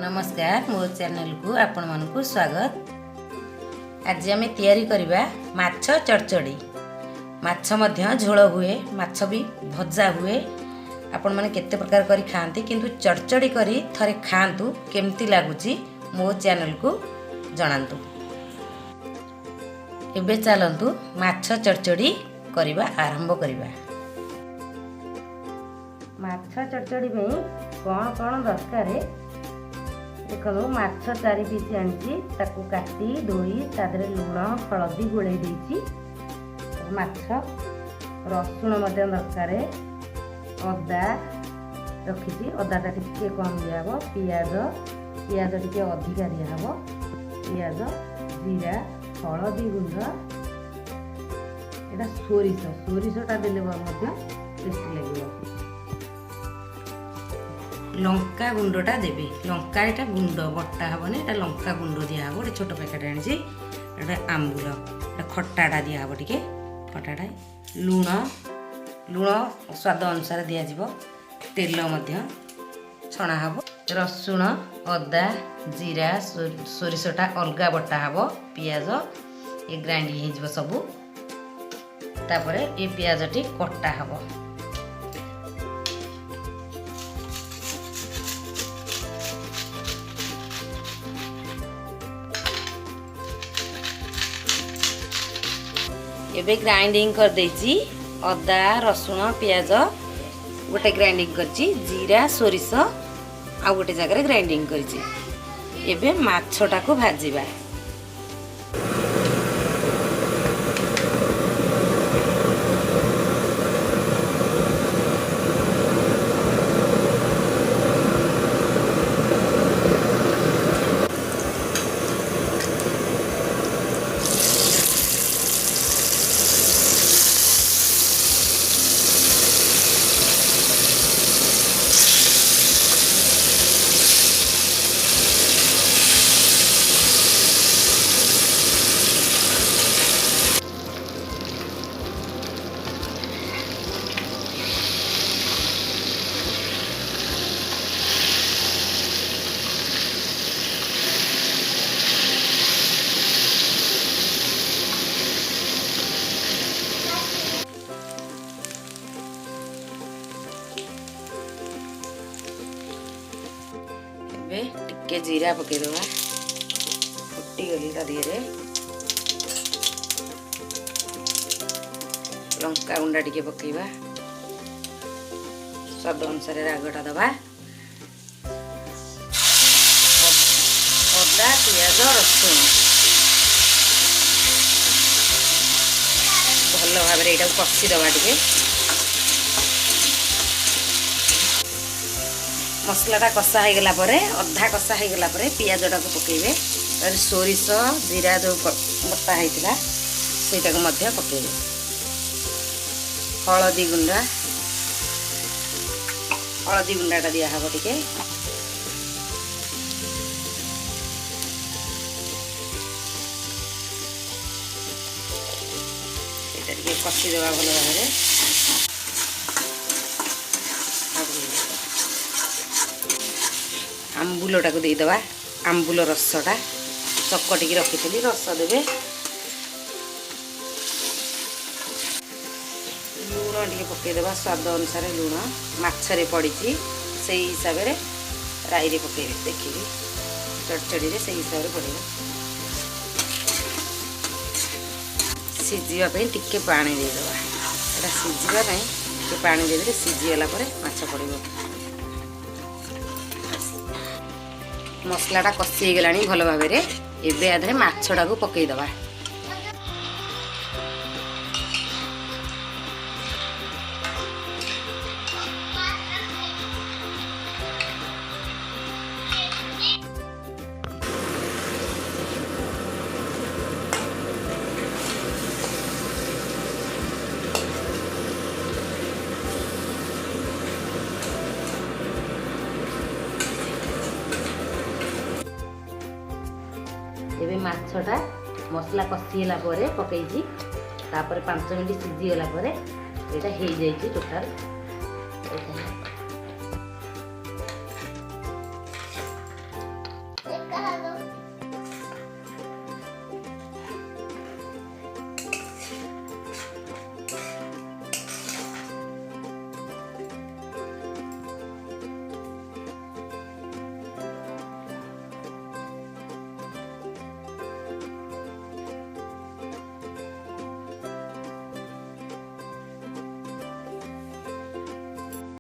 नमस्कार मो चैनल को आपण मानकु स्वागत। आज आम तैयारी करबा माछ चरचड़ी। माछ मध्य झोल हुए, माछ भी भजा हुए। आपण माने केते प्रकार करी खांती, किंतु चरचड़ी करी थरे खांतु, केमती लागुची मो चैनल को जणांतु। एबे चलंतु माछ चरचड़ी करबा आरंभ करबा। माछ चरचड़ी में कौन कौन दरकार देखो। माछ 4 पीस आनी काटी धोई तादरे लुण हलदी गोले माछ रसुण दरकार, अदा रखी अदाटा टिके कम दिहब, पियाज पियाज टिके अधिका दिहब, पियाज जीरा हलदी गुंड एटा सोरिषटा देले टेस्टी लगे। लंका गुंडटा देबे, लंका एटा गुंड बट्टा हबने, एटा लंका गुंड दिया हबो। एटा छोट पैकेट आनी एटा आंबुल, एटा खट्टाटा दिया हबो, टिके खट्टाटा लुण लुण स्वाद अनुसार दिया जिवो। तेल मध्य छणा हबो, रसुण अदा जीरा सोरिषटा अलगा बट्टा हबो, पियाज ए ग्राइंड हे जिवो सबु। तापरे ए पियाजटी कट्टा हबो। एबे ग्राइंडिंग कर देची अदा रसुण पियाज गोटे ग्राइंडिंग करची, जीरा सोरिष आ गोटे जगह ग्राइंडिंग करची। एबे माछटा को भाजीबा। टिके जीरा पकेदवा, फुटी गली ता धीरे लंका गुंडा टिके पकेबा, स्वाद अनुसार रागटा दबा, अदा पियाज रसुण भल भाव में कषी दबा। टिके मसलाटा कषा हो गला परे, अधा कषा हो गला परे पियाजटा को पकेबे। सोरिष जीरा जो बटा होता सेटा को मध्य पकेबे। हलदी गुंडाटा दिया हबो। टिके सेटा टिके कषी देवा भल भाव में। आंबुलटा को देदवा, आंबुल रसटा चकटिकी रखी रस देवे। लुण टे पकईदेवा स्वाद अनुसार, लुण माछरे पड़ी से हिसाब से राई पकईबे, देखिए चरचड़ी से हिसाब से पड़े। सीझापी टिके पानी देदवा, एटा सीझापी टिके पानी देदे सीझीगला माछ पड़ो। मसलाटा कषी गलानी भल भाव में। एबे आधे माछटा को पकईदवा। एबे माछटा मसला कषीगला पकईची, तापर 5 मिनट सीझीगला एटा हो जाइए टोटाल।